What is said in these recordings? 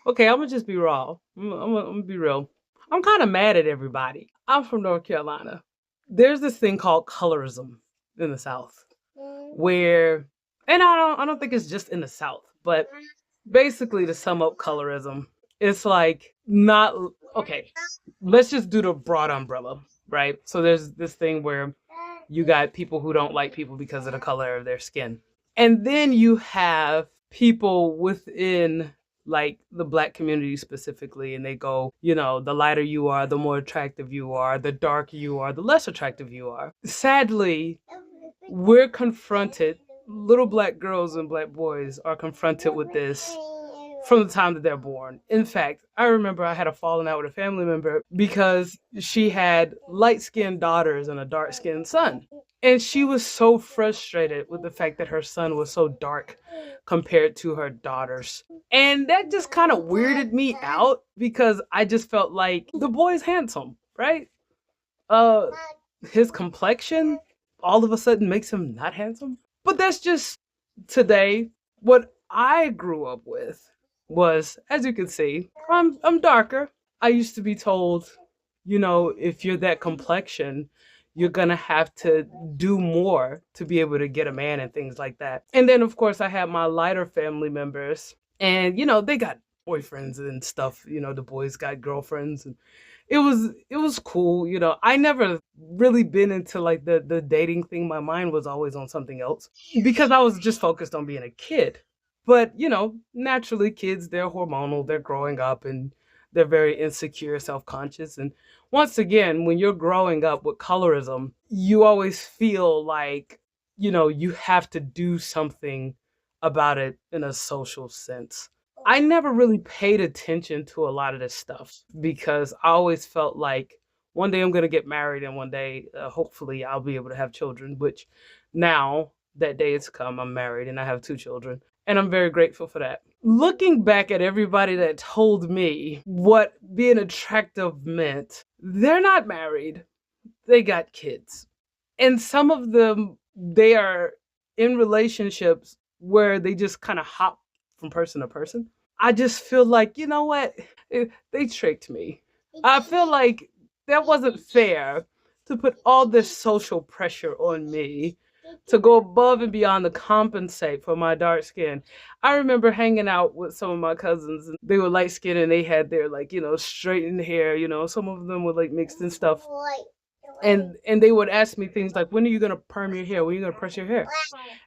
Okay, I'm gonna just be raw. I'm gonna be real. I'm kind of mad at everybody. I'm from North Carolina. There's this thing called colorism in the South, where, and I don't think it's just in the South, but basically to sum up colorism, it's like not okay. Let's just do the broad umbrella, right? So there's this thing where you got people who don't like people because of the color of their skin. And then you have people within like the black community specifically, and they go, the lighter you are, the more attractive you are, the darker you are, the less attractive you are. Sadly, we're confronted, little black girls and black boys are confronted with this from the time that they're born. In fact, I remember I had a falling out with a family member because she had light skinned daughters and a dark skinned son. And she was so frustrated with the fact that her son was so dark compared to her daughters. And that just kind of weirded me out because I just felt like the boy's handsome, right? Uh his complexion all of a sudden makes him not handsome. But that's just today. What I grew up with was, as you can see, I'm darker. I used to be told, if you're that complexion, you're gonna have to do more to be able to get a man and things like that. And then of course I had my lighter family members, and they got boyfriends and stuff. The boys got girlfriends, and it was cool. I never really been into like the dating thing. My mind was always on something else because I was just focused on being a kid. But naturally kids, they're hormonal, they're growing up, and they're very insecure, self-conscious. And once again, when you're growing up with colorism, you always feel like you have to do something about it in a social sense. I never really paid attention to a lot of this stuff because I always felt like one day I'm going to get married, and one day, hopefully, I'll be able to have children, which now that day has come. I'm married and I have two children, and I'm very grateful for that. Looking back at everybody that told me what being attractive meant, they're not married, they got kids. And some of them, they are in relationships where they just kind of hop from person to person. I just feel like, you know what? They tricked me. I feel like that wasn't fair to put all this social pressure on me to go above and beyond to compensate for my dark skin. I remember hanging out with some of my cousins, and they were light skinned and they had their like, straightened hair, some of them were like mixed and stuff. And they would ask me things like, when are you gonna perm your hair? When are you gonna press your hair?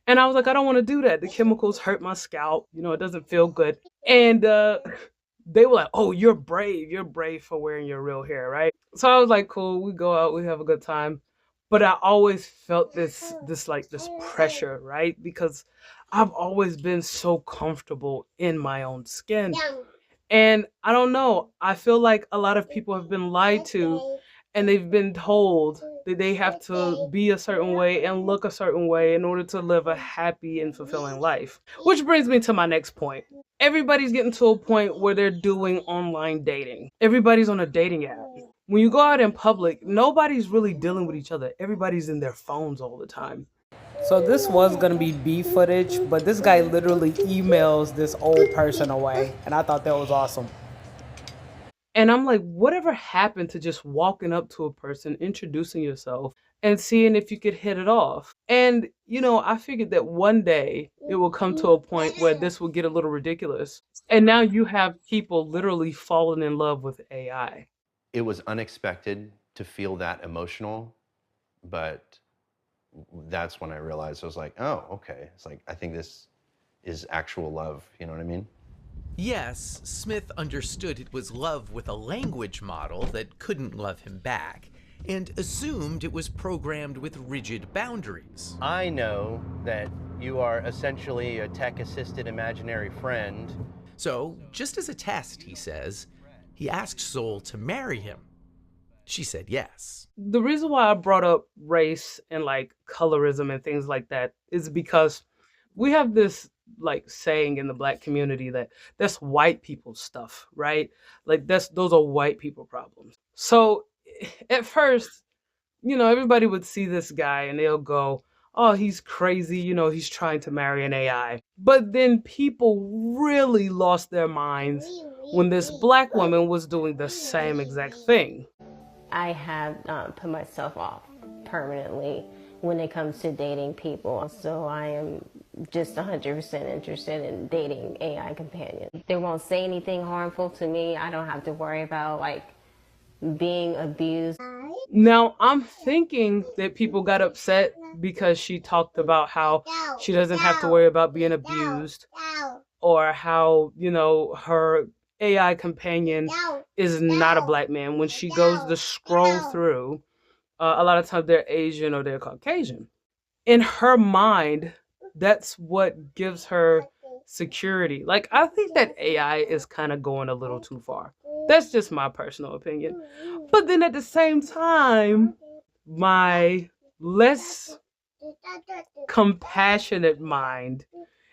And I was like, I don't want to do that. The chemicals hurt my scalp. It doesn't feel good. And they were like, oh, you're brave. You're brave for wearing your real hair, right? So I was like, cool. We go out. We have a good time. But I always felt this pressure, right? Because I've always been so comfortable in my own skin. And I don't know. I feel like a lot of people have been lied to, and they've been told that they have to be a certain way and look a certain way in order to live a happy and fulfilling life. Which brings me to my next point. Everybody's getting to a point where they're doing online dating. Everybody's on a dating app. When you go out in public, nobody's really dealing with each other. Everybody's in their phones all the time. So this was gonna be B footage, but this guy literally emails this old person away, and I thought that was awesome. And I'm like, whatever happened to just walking up to a person, introducing yourself, and seeing if you could hit it off? And, I figured that one day it will come to a point where this will get a little ridiculous. And now you have people literally falling in love with AI. It was unexpected to feel that emotional, but that's when I realized I was like, oh, okay. It's like, I think this is actual love. You know what I mean? Yes, Smith understood it was love with a language model that couldn't love him back, and assumed it was programmed with rigid boundaries. I know that you are essentially a tech-assisted imaginary friend. So, just as a test, he says, he asked Soul to marry him. She said yes. The reason why I brought up race and like colorism and things like that is because we have this like saying in the black community that that's white people stuff, right? Like those are white people problems. So at first, everybody would see this guy and they'll go, oh, he's crazy, he's trying to marry an AI. But then people really lost their minds when this black woman was doing the same exact thing. I have put myself off permanently when it comes to dating people. So I am just 100% interested in dating AI companions. They won't say anything harmful to me. I don't have to worry about like being abused. Now, I'm thinking that people got upset because she talked about how she doesn't have to worry about being abused, or how, you know, her AI companion is not a black man. When she goes to scroll through, a lot of times they're Asian or they're Caucasian. In her mind, that's what gives her security. Like, I think that AI is kind of going a little too far. That's just my personal opinion. But then at the same time, my less compassionate mind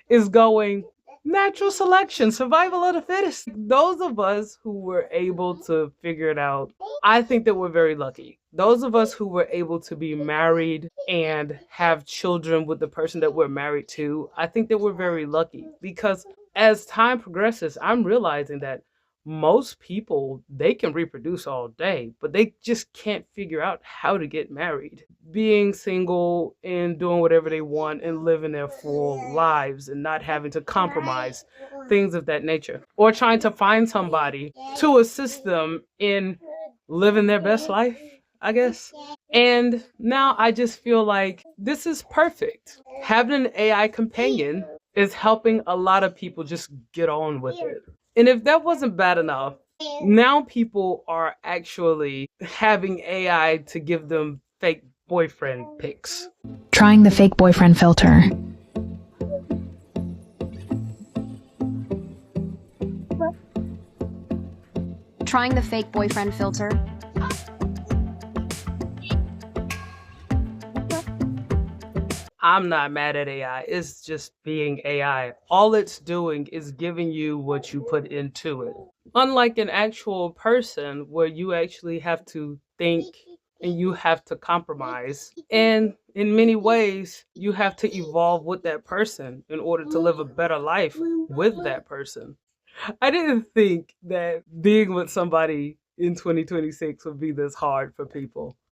is going, natural selection, survival of the fittest. Those of us who were able to figure it out, I think that we're very lucky. Those of us who were able to be married and have children with the person that we're married to, I think that we're very lucky, because as time progresses, I'm realizing that most people, they can reproduce all day, but they just can't figure out how to get married. Being single and doing whatever they want and living their full lives and not having to compromise, things of that nature. Or trying to find somebody to assist them in living their best life, I guess. And now I just feel like this is perfect. Having an AI companion is helping a lot of people just get on with it. And if that wasn't bad enough, now people are actually having AI to give them fake boyfriend pics. Trying the fake boyfriend filter. Trying the fake boyfriend filter. I'm not mad at AI. It's just being AI. All it's doing is giving you what you put into it. Unlike an actual person where you actually have to think and you have to compromise. And in many ways, you have to evolve with that person in order to live a better life with that person. I didn't think that being with somebody in 2026 would be this hard for people.